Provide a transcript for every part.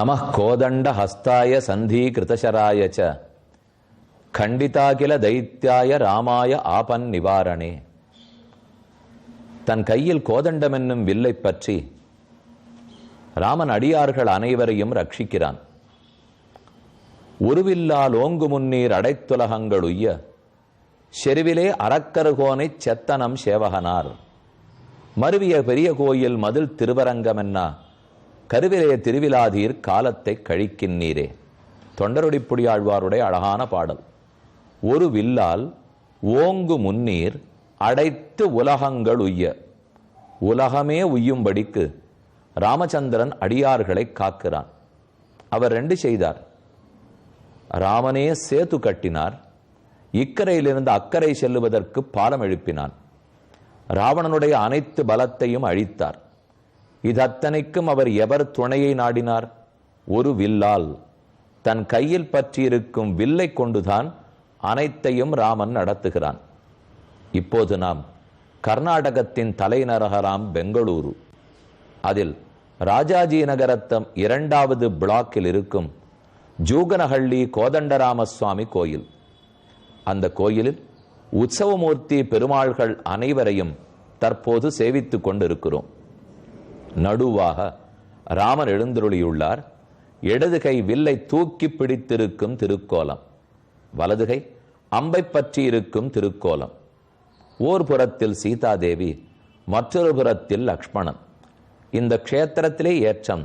நமः கோதண்ட ஹஸ்தாய சந்தி கிருதசராய ச கண்டிதாகில தைத்யாய ராமாய ஆபன் நிவாரணே. தன் கையில் கோதண்டம் என்னும் வில்லை பற்றி ராமன் அடியார்கள் அனைவரையும் ரட்சிக்கிறான். உருவில்லால் ஓங்கு முன்னீர் அடைத்துலகங்கள் உய்ய செருவிலே அறக்கருகோனைச் செத்தனம் சேவகனார். மருவிய பெரிய கோயில் மதில் திருவரங்கமென்னா கருவிலே திருவிழாதீர் காலத்தை கழிக்கின்றீரே. தொண்டரொடிப்புடியாழ்வாருடைய அழகான பாடல். ஒரு வில்லால் ஓங்கு முன்னீர் அடைத்து உலகங்கள் உய்ய, உலகமே உய்யும்படிக்கு ராமச்சந்திரன் அடியார்களை காக்கிறான். அவர் ரெண்டு செய்தார். ராமனே சேது கட்டினார். இக்கரையிலிருந்து அக்கறை செல்லுவதற்கு பாலம் எழுப்பினான். ராவணனுடைய அனைத்து பலத்தையும் அழித்தார். இதத்தனைக்கும் அவர் எவர் துணையை நாடினார்? ஒரு வில்லால். தன் கையில் பற்றியிருக்கும் வில்லை கொண்டுதான் அனைத்தையும் ராமன் நடத்துகிறான். இப்போது நாம் கர்நாடகத்தின் தலைநகராம் பெங்களூரு, அதில் ராஜாஜி நகரத்தம் 2வது பிளாக்கில் இருக்கும் ஜூகனஹள்ளி கோதண்டராமசுவாமி கோயில். அந்த கோயிலில் உற்சவமூர்த்தி பெருமாள்கள் அனைவரையும் தற்போது சேவித்துக் கொண்டிருக்கிறோம். நடுவாக ராமன் எழுந்தருளியுள்ளார். இடதுகை வில்லை தூக்கி பிடித்திருக்கும் திருக்கோலம், வலதுகை அம்பை பற்றி இருக்கும் திருக்கோலம். ஓர் புறத்தில் சீதாதேவி, மற்றொரு புறத்தில் லக்ஷ்மணன். இந்த க்ஷேத்திரத்திலே ஏற்றம்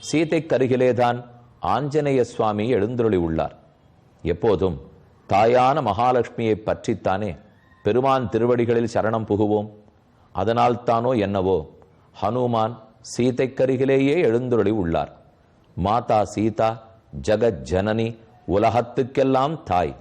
சீதைக்கருகிலேதான் ஆஞ்சநேய சுவாமி எழுந்தருளி உள்ளார். எப்போதும் தாயான மகாலட்சுமியை பற்றித்தானே பெருமான் திருவடிகளில் சரணம் புகுவோம். அதனால் தானோ என்னவோ ஹனுமான் சீதைக்கருகிலேயே எழுந்தருளி உள்ளார். மாதா சீதா ஜகத் ஜனனி, உலகத்துக்கெல்லாம் தாய்.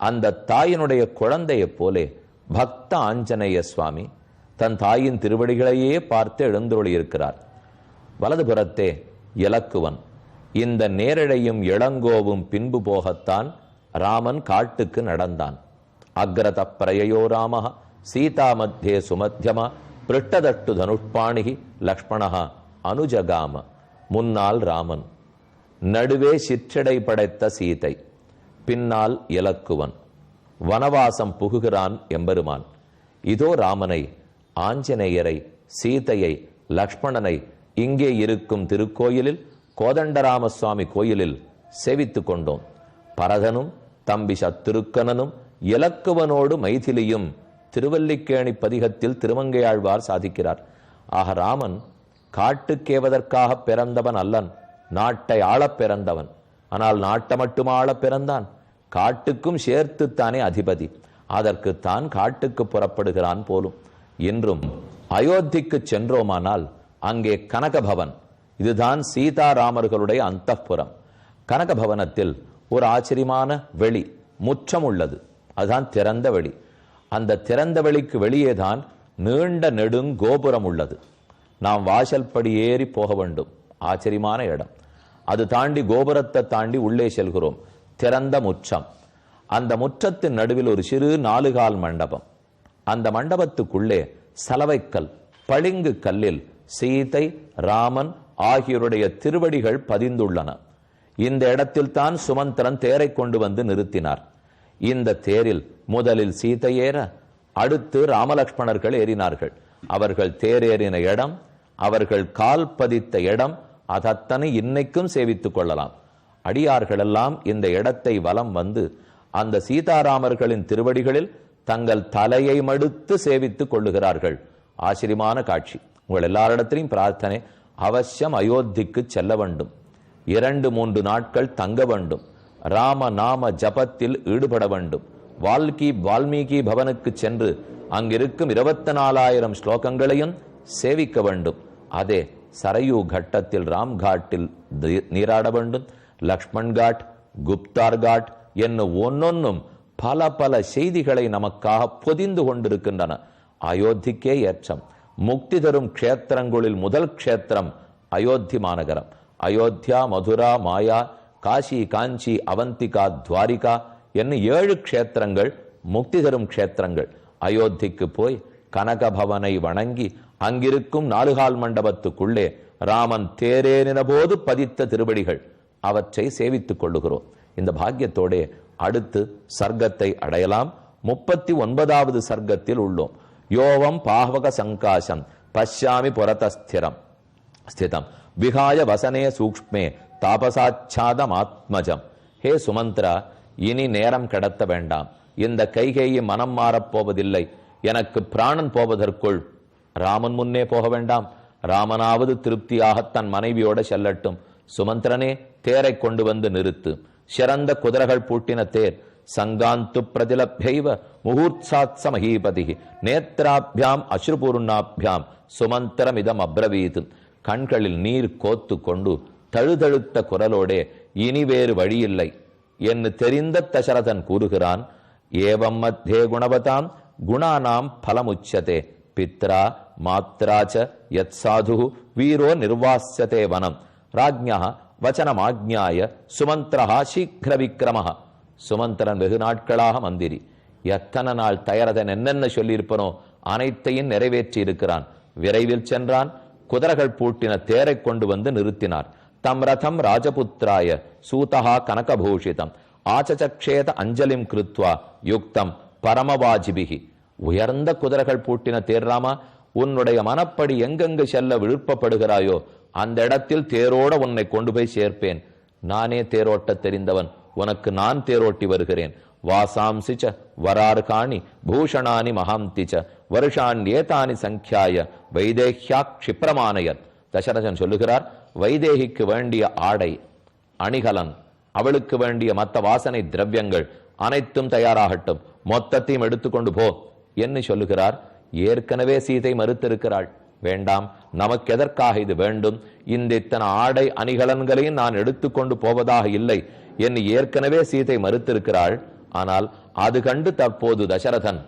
அந்த தாயினுடைய குழந்தையைப் போலே பக்த ஆஞ்சநேய சுவாமி தன் தாயின் திருவடிகளையே பார்த்து எழுந்தருளி இருக்கிறார். வலதுபுறத்தே இலக்குவன். இந்த நேரழையும் இளங்கோவும் பின்பு போகத்தான் ராமன் காட்டுக்கு நடந்தான். அக்ரத பிரயோ ராம சீதா மத்தியே சுமத்தியமா பிருட்டதட்டு தனுஷ்பாணிகி லக்ஷ்மணா அனுஜகாம. முன்னால் ராமன், நடுவே சிற்றடை படைத்த சீதை, பின்னால் இலக்குவன். வனவாசம் புகுகிறான் எம்பெருமான். இதோ ராமனை, ஆஞ்சநேயரை, சீதையை, லக்ஷ்மணனை இங்கே இருக்கும் திருக்கோயிலில் கோதண்டராமசுவாமி கோயிலில் சேவித்துக் கொண்டோம். பரதனும் தம்பி சத்துருக்கனனும் இலக்குவனோடு மைதிலியும் திருவல்லிக்கேணி பதிகத்தில் திருமங்கையாழ்வார் சாதிக்கிறார். ஆக ராமன் காட்டுக்கேவதற்காக பிறந்தவன் அல்லன், நாட்டை ஆளப் பிறந்தவன். ஆனால் நாட்டை மட்டும் ஆளப் பிறந்தான், காட்டுக்கும் சேர்த்துத்தானே அதிபதி. அதற்குத்தான் காட்டுக்கு புறப்படுகிறான் போலும். இன்றும் அயோத்திக்கு சென்றோமானால் அங்கே கனகபவன், இதுதான் சீதாராமர்களுடைய அந்தப்புறம். கனகபவனத்தில் ஒரு ஆச்சரியமான வெளி, முற்றம் உள்ளது. அதுதான் திறந்த வெளி. அந்த திறந்த வெளிக்கு வெளியேதான் நீண்ட நெடுங்கோபுரம் உள்ளது. நாம் வாசல்படி ஏறி போக வேண்டும். ஆச்சரியமான இடம். அது தாண்டி கோபுரத்தை தாண்டி உள்ளே செல்கிறோம். திறந்த முற்றம். அந்த முற்றத்தின் நடுவில் ஒரு சிறு 4 கால் மண்டபம். அந்த மண்டபத்துக்குள்ளே சலவைக்கல், பளிங்கு கல்லில் சீதை, ராமன் ஆகியோருடைய திருவடிகள் பதிந்துள்ளன. இந்த இடத்தில் தான் சுமந்திரன் தேரை கொண்டு வந்து நிறுத்தினார். இந்த தேரில் முதலில் சீதை ஏற, அடுத்து ராமலக்ஷ்மணர்கள் ஏறினார்கள். அவர்கள் தேரேறின இடம், அவர்கள் கால் பதித்த இடம், அதத்தனை இன்னைக்கும் சேவித்துக் கொள்ளலாம். அடியார்களெல்லாம் இந்த இடத்தை வலம் வந்து அந்த சீதாராமர்களின் திருவடிகளில் தங்கள் தலையை மடுத்து சேவித்துக் கொள்ளுகிறார்கள். ஆச்சரியமான காட்சி. உங்கள் எல்லாரிடத்திலையும் பிரார்த்தனை, அவசியம் அயோத்திக்கு செல்ல வேண்டும். 2-3 நாட்கள் தங்க வேண்டும். ராம நாம ஜபத்தில் ஈடுபட வேண்டும். வால்மீகி பவனுக்கு சென்று அங்கிருக்கும் 24,000 ஸ்லோகங்களையும் சேவிக்க வேண்டும். அதே சரையூ கட்டத்தில் ராம்காட்டில் நீராட வேண்டும். லக்ஷ்மண் காட், குப்தார் காட் என்னும் ஒன்னொன்னும் பல பல செய்திகளை நமக்காக பொதிந்து கொண்டிருக்கின்றன. அயோத்திக்கே ஏற்றம். முக்தி தரும் க்ஷேத்திரங்களில் முதல் க்ஷேத்திரம் அயோத்தி மாநகரம். அயோத்தியா, மதுரா, மாயா, காசி, காஞ்சி, அவந்திகா, துவாரிகா என்ன 7 க்ஷேத்திரங்கள் முக்தி தரும் க்ஷேத்திரங்கள். அயோத்திக்கு போய் கனகபவனை வணங்கி அங்கிருக்கும் 4 கால் மண்டபத்துக்குள்ளே ராமன் தேரேனின போது பதித்த திருவடிகள், அவற்றை சேவித்துக் கொள்ளுகிறோம். இந்த பாக்கியத்தோட அடுத்து சர்க்கத்தை அடையலாம். 39வது சர்க்கத்தில் உள்ளோம். யோவம் பாவக சங்காசம் பஷ்யாமி புரதஸ்திரம் ஸ்திதம் விகாய வசனே சூக்ஷ்மே தாபசாச்சாதம் ஆத்மஜம். ஹே சுமந்திரா, இனி நேரம் கடத்த வேண்டாம். இந்த கைகேயி மனம் மாறப்போவதில்லை. எனக்கு பிராணன் போவதற்குள் ராமன் முன்னே போக வேண்டாம். ராமனாவது திருப்தியாக தன் மனைவியோட செல்லட்டும். சுமந்திரனே, தேரை கொண்டு வந்து நிறுத்து. சிறந்த குதிரைகள் பூட்டின தேர். சங்காந்து பிரதிலப்யைவ முகூர்த்சாத் சமஹீபதி நேத்ராபியாம் அஸ்ருபூர்ணாபியாம் சுமந்திரமிதம் அப்ரவீத். கண்களில் நீர் கோத்து கொண்டு தழுதழுத்த குரலோடே, இனி வேறு வழியில்லை என்று தெரிந்த தசரதன் கூறுகிறான். ஏவம் மத்தியே குணவதாம் குணானாம் பலமுச்சதே பித்ரா மாத்ராச்ச யத் சாது வீரோ நிர்வாஸ்யதே வனம் ராஜ்ஞா வச்சனமாஜ்ஞாய சுமந்திரஹா சீக்கிர விக்ரமஹா. சுமந்திரன் வெகு நாட்களாக மந்திரி. எத்தனை நாள் தயரதன் என்னென்ன சொல்லியிருப்பனோ அனைத்தையும் நிறைவேற்றி இருக்கிறான். விரைவில் சென்றான். குதிரைகள் பூட்டின தேரை கொண்டு வந்து நிறுத்தினார். தம் ரதம் ராஜபுத்திராய சூதஹா கனகபூஷிதம் ஆச்சச்சக்ஷேத அஞ்சலிம் கிருத்வா யுக்தம் பரமவாஜிபிகி. உயர்ந்த குதிரைகள் பூட்டின தேர்ராமா, உன்னுடைய மனப்படி எங்கெங்கு செல்ல விருப்பப்படுகிறாயோ அந்த இடத்தில் தேரோட உன்னை கொண்டு போய் சேர்ப்பேன். நானே தேரோட்ட தெரிந்தவன், உனக்கு நான் தேரோட்டி வருகிறேன். வாசாம்சிச்ச வரார்காணி பூஷணானி மகாந்திச்ச வருஷான் ஏதானி சங்கியாய வைதேஹ்யா க்ஷிப்ரமானயத். தசரதன் சொல்லுகிறார், வைதேகிக்கு வேண்டிய ஆடை அணிகலன், அவளுக்கு வேண்டிய மற்ற வாசனை திரவியங்கள் அனைத்தும் தயாராகட்டும், மொத்தத்தையும் எடுத்துக்கொண்டு போ என்று சொல்லுகிறார். ஏற்கனவே சீதை மறுத்திருக்கிறாள். வேண்டாம், நமக்கு எதற்காக இது வேண்டும்? இந்த இத்தனை ஆடை அணிகலன்களையும் நான் எடுத்துக்கொண்டு போவதாக இல்லை என்று ஏற்கனவே சீதை மறுத்திருக்கிறாள். ஆனால் அது கண்டு தற்போது தசரதன்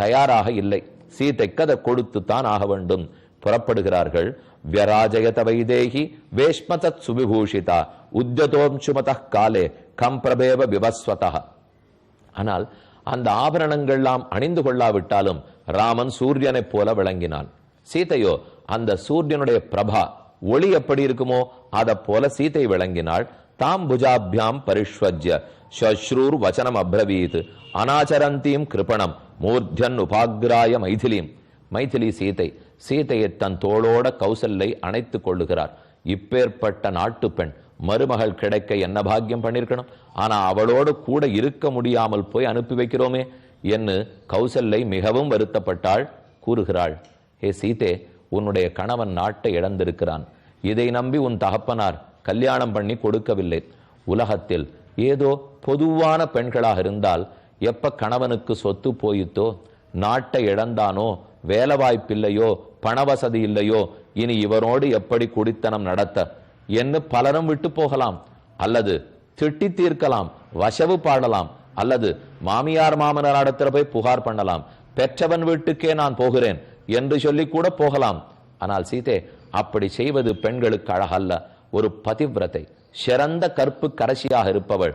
தயாராக இல்லை. சீதைக்கு அதை கொடுத்துத்தான் ஆக வேண்டும். புறப்படுகிறார்கள். வியராஜயத வைதேகி வேஷ்மதத் சுவிபூஷிதா உத்யதோம்சுமத காலே கம்பிரபேவ விவஸ்வதா. ஆனால் அந்த ஆபரணங்கள்லாம் அணிந்து கொள்ளாவிட்டாலும் ராமன் சூரியனைப் போல விளங்கினான். சீதையோ அந்த சூரியனுடைய பிரபா ஒளி எப்படி இருக்குமோ அதை போல சீதை விளங்கினாள். தாம் புஜாபியாம் பரிஷ்வஜ்ய ஸ்ரூர் வச்சனம் அப்ரவீத் அனாச்சரந்தீம் கிருபணம் மூர்த்தியன் உபாகிராய மைதிலீம். மைதிலி சீதை. சீதையை தன் தோளோட கௌசல்யை அணைத்துக் கொள்ளுகிறார். இப்பேற்பட்ட நாட்டு பெண் மருமகள் கிடைக்க என்ன பாக்கியம் பண்ணிருக்கணும். ஆனா அவளோடு கூட இருக்க முடியாமல் போய் அனுப்பி வைக்கிறோமே என்று கௌசல்யை மிகவும் வருத்தப்பட்டாள். கூறுகிறாள், ஹே சீதே, உன்னுடைய கணவன் நாட்டை இழந்திருக்கிறான். இதை நம்பி உன் தகப்பனார் கல்யாணம் பண்ணி கொடுக்கவில்லை. உலகத்தில் ஏதோ பொதுவான பெண்களாக இருந்தால் எப்ப கணவனுக்கு சொத்து போயித்தோ, நாட்டை இழந்தானோ, வேலை வாய்ப்பில்லையோ, பணவசதி இல்லையோ, இனி இவரோடு எப்படி குடித்தனம் நடத்த என்று பலரும் விட்டு போகலாம். அல்லது திட்டி தீர்க்கலாம், வசவு பாடலாம், அல்லது மாமியார் மாமனார் இடத்துல போய் புகார் பண்ணலாம். பெற்றவன் வீட்டுக்கே நான் போகிறேன் என்று சொல்லி கூட போகலாம். ஆனால் சீதே அப்படி செய்வது பெண்களுக்கு அழகல்ல. ஒரு பதிவிரத்தை, சிறந்த கற்பு கரசியாக இருப்பவள்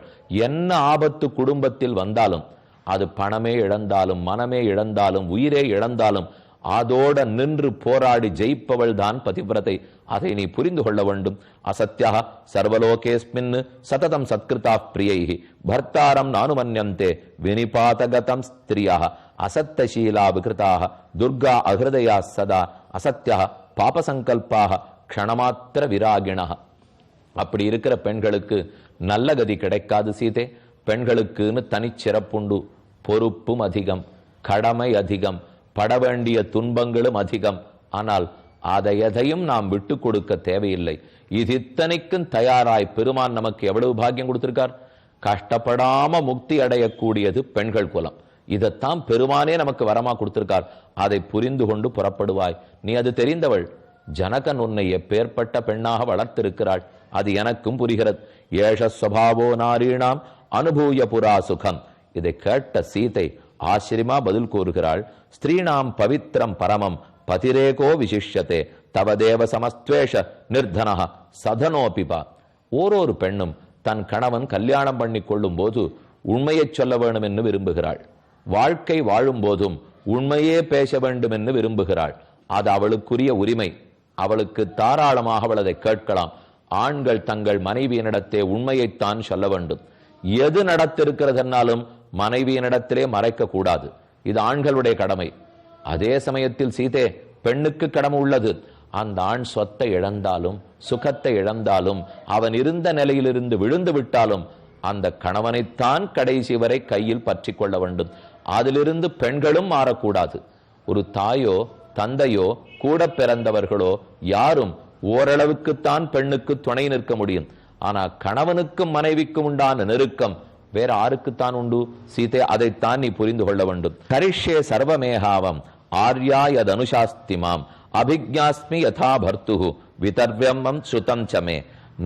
என்ன ஆபத்து குடும்பத்தில் வந்தாலும், அது பணமே இழந்தாலும், மனமே இழந்தாலும், உயிரே இழந்தாலும் அதோட நின்று போராடி ஜெயிப்பவள் தான் பதிவிரதை. அதை நீ புரிந்து கொள்ள வேண்டும். அசத்யா சர்வலோகேஸ்மின் சததம் சத்கிருதா பிரியைஹி பர்த்தாரம் நானுமன்யந்தே வினிபாதகதம் ஸ்திரியா அசத்தசீலா விகிருதாக துர்கா அஹிருதயா சதா அசத்யா பாபசங்கல்பாக க்ஷணமாத்திர விராகிணா. அப்படி இருக்கிற பெண்களுக்கு நல்ல கதி கிடைக்காது சீதே. பெண்களுக்குன்னு தனிச்சிறப்புண்டு. பொறுப்பும் அதிகம், கடமை அதிகம், பட வேண்டிய துன்பங்களும் அதிகம். ஆனால் அதை எதையும் நாம் விட்டு கொடுக்க தேவையில்லை. இது இத்தனைக்கும் தயாராய் பெருமான் நமக்கு எவ்வளவு பாக்கியம் கொடுத்திருக்கார். கஷ்டப்படாம முக்தி அடையக்கூடியது பெண்கள் குலம். இதைத்தான் பெருமானே நமக்கு வரமா கொடுத்திருக்கார். அதை புரிந்து கொண்டு புறப்படுவாய். நீ அது தெரிந்தவள். ஜனகன் உன்னை எப்பேற்பட்ட பெண்ணாக வளர்த்திருக்கிறாள். அது எனக்கும் புரிகிறது. ஏஷ ஸ்வபாவோ நாரீணாம் அனுபூய புரா சுகம். இதை கேட்ட சீதை ஆச்சரியமா பதில் கூறுகிறாள். ஸ்திரீணாம் பவித்ரம் பரமம் பதிரேகோ விசிஷ்யத்தே தவதேவ சமஸ்துவேஷ நிர்தனா சதனோபிபா. ஓரொரு பெண்ணும் தன் கணவன் கல்யாணம் பண்ணி கொள்ளும் போது உண்மையை சொல்ல வேண்டும் என்று விரும்புகிறாள். வாழ்க்கை வாழும் போதும் உண்மையே பேச வேண்டும் என்று விரும்புகிறாள். அது அவளுக்குரிய உரிமை. அவளுக்கு தாராளமாக அவள் அதை கேட்கலாம். ஆண்கள் தங்கள் மனைவியினிடத்தே உண்மையைத்தான் சொல்ல வேண்டும். எது நடத்திருக்கிறதுனாலும் மனைவியினிடத்திலே மறைக்க கூடாது. இது ஆண்களுடைய கடமை. அதே சமயத்தில் சீதே பெண்ணுக்கு கடமை உள்ளது. அந்த ஆண் சொத்தை இழந்தாலும் சுகத்தை இழந்தாலும் அவன் இருந்த நிலையிலிருந்து விழுந்து விட்டாலும் அந்த கணவனைத்தான் கடைசி வரை கையில் பற்றி கொள்ள வேண்டும். அதிலிருந்து பெண்களும் மாறக்கூடாது. ஒரு தாயோ தந்தையோ கூட பிறந்தவர்களோ யாரும் ஓரளவுக்குத்தான் பெண்ணுக்கு துணை நிற்க முடியும். ஆனா கணவனுக்கும் மனைவிக்கும் உண்டான நெருக்கம் வேற ஆருக்குத்தான் உண்டு? சீதே, அதைத்தான் நீ புரிந்து கொள்ள வேண்டும். கரிஷ்யே சர்வமேகாவம் ஆர்யா யத் அனுசாஸ்திமாம் அபிஜ்ஞாஸ்மி யதா பர்த்துஹு விதர்வ்யம்மம் ஸ்ருதம் சமே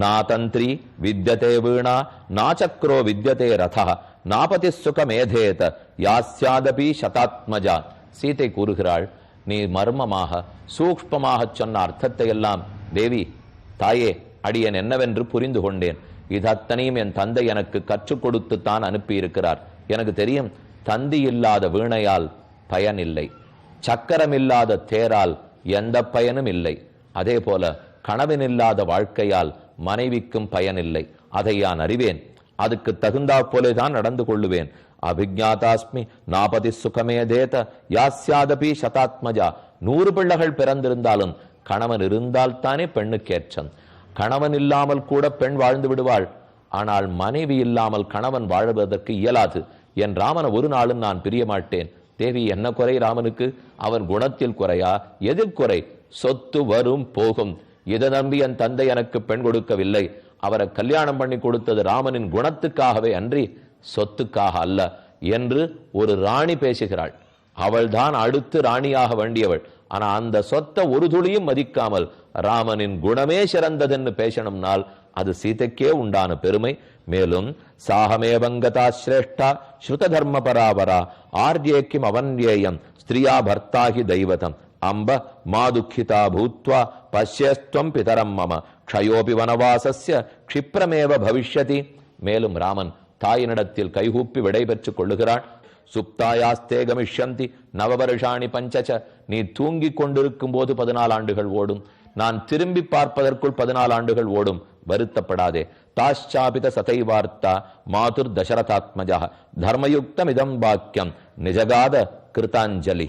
நாதந்திரி வித்யதே வீணா நாச்சக்ரோ வித்யதே ரதः நாபதி சுகமேதேத யாஸ்யாதபி சதாத்மஜா. சீதை கூறுகிறாள், நீ மர்மமாக சூக்ஷ்மமாக சொன்ன அர்த்தத்தை எல்லாம் தேவி தாயே அடியன் என்னவென்று புரிந்து கொண்டேன். இது அத்தனையும் என் தந்தை எனக்கு கற்றுக் கொடுத்துத்தான் அனுப்பியிருக்கிறார். எனக்கு தெரியும், தந்தி இல்லாத வீணையால் பயன் இல்லை, சக்கரம் இல்லாத தேரால் எந்த பயனும் இல்லை. அதே போல கணவனில்லாத வாழ்க்கையால் மனைவிக்கும் பயனில்லை. அதை நான் அறிவேன். அதுக்கு தகுந்தா போலேதான் நடந்து கொள்ளுவேன். அபிஜாதாஸ்மி நாபதி சுகமே தேத யாஸ்யாதபி சதாத்மஜா. 100 பிள்ளைகள் பிறந்திருந்தாலும் கணவன் இருந்தால் தானே பெண்ணுக்கேற்றம். கணவன் இல்லாமல் கூட பெண் வாழ்ந்து விடுவாள். ஆனால் மனைவி இல்லாமல் கணவன் வாழ்வதற்கு இயலாது. என் ராமனை ஒரு நாளும் நான் பிரிய மாட்டேன். தேவி, என்ன குறை ராமனுக்கு? அவன் குணத்தில் குறையா? எதில் குறை? சொத்து வரும் போகும். இதை நம்பி என் தந்தை எனக்கு பெண் கொடுக்கவில்லை. அவரை கல்யாணம் பண்ணி கொடுத்தது ராமனின் குணத்துக்காகவே அன்றி சொத்துக்காக அல்ல என்று ஒரு ராணி பேசுகிறாள். அவள்தான் அடுத்து ராணியாக வேண்டியவள். ஆனா அந்த சொத்தை ஒரு துளியும் மதிக்காமல் ராமனின் குணமே சிறந்ததென்னு பேசணும்னால் அது சீதைக்கே உண்டான பெருமை. மேலும் சாகமேவங்கதா சிரேஷ்டா ஸ்ருத தர்ம பராபரா ஆர்யேக்கிம் அவன்யேயம் ஸ்திரியா பர்த்தாகி தெய்வதம் அம்ப மாதுக்கிதா பூத்வா பஷ்யஸ்துவம் பிதரம் மம க்ஷயோபி வனவாசஸ்ய க்ஷிப்ரமேவ பவிஷ்யதி. மேலும் ராமன் தாயினிடத்தில் கைகூப்பி விடை பெற்றுக் கொள்ளுகிறான். சுப்தாயாஸ்தே கமிஷ்யந்தி நவவருஷாணி பஞ்சச. நீ தூங்கி கொண்டிருக்கும் போது 14 ஆண்டுகள் ஓடும். நான் திரும்பி பார்ப்பதற்குள் 14 ஆண்டுகள் ஓடும். வருத்தப்படாதே. தாஷ்சாபித சதைவார்த்தா மாதுர் தசரதாத்மஜா தர்மயுக்தம் இதம் வாக்கியம் நிஜகாத கிருதாஞ்சலி.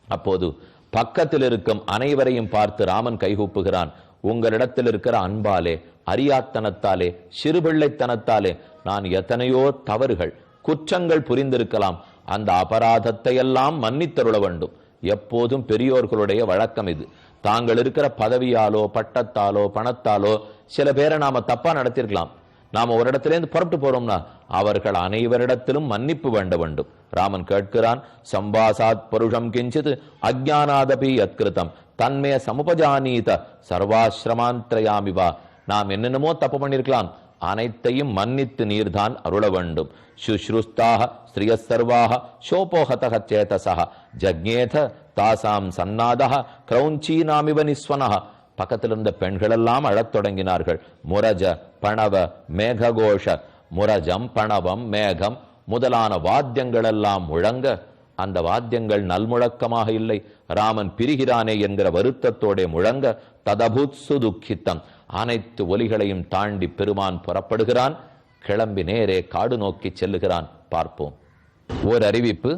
அப்போது பக்கத்தில் இருக்கும் அனைவரையும் பார்த்து ராமன் கைகூப்புகிறான். உங்களிடத்தில் இருக்கிற அன்பாலே, அறியாத்தனத்தாலே, சிறுபிள்ளைத்தனத்தாலே நான் எத்தனையோ தவறுகள் குற்றங்கள் புரிந்திருக்கலாம். அந்த அபராதத்தை எல்லாம் மன்னித்தருள வேண்டும். எப்போதும் பெரியோர்களுடைய வழக்கம் இது. தாங்கள் இருக்கிற பதவியாலோ பட்டத்தாலோ பணத்தாலோ சில பேரை நாம தப்பா நடத்திருக்கலாம். நாம ஒரு இடத்திலேருந்து புறப்பட்டு போறோம்னா அவர்கள் அனைவரிடத்திலும் மன்னிப்பு வேண்ட வேண்டும். ராமன் கேட்கிறான், சம்பாசாத் பருஷம் கிஞ்சித் அஜ்ஞானாதபி யத்கிருதம் தன்மே சமுபஜானீத சர்வாசிரமாந்திரயாமிவா. நாம் என்னென்னமோ தப்பு பண்ணிருக்கலாம், அனைத்தையும் மன்னித்து நீர்தான் அருள வேண்டும். சுஷ்ருஸ்தாக ஸ்திரிய சர்வாக சோபோகத சேதசா ஜக்ஞேத தாசாம் சன்னாதா கிரௌஞ்சீனாமிவ நிஸ்வனஹ. பக்கத்தில் இருந்த பெண்கள் எல்லாம் அழத் தொடங்கினார்கள். முரஜ பணவ மேககோஷ. முரஜம் பணவம் மேகம் முதலான வாத்தியங்கள் எல்லாம் முழங்க, அந்த வாத்தியங்கள் நல்முழக்கமாக இல்லை, ராமன் பிரிகிறானே என்கிற வருத்தத்தோட முழங்க. ததபூத் சுதுக்கித்தம். அனைத்து ஒலிகளையும் தாண்டி பெருமான் புறப்படுகிறான். கிளம்பி நேரே காடு நோக்கி செல்லுகிறான். பார்ப்போம். ஓர் அறிவிப்பு.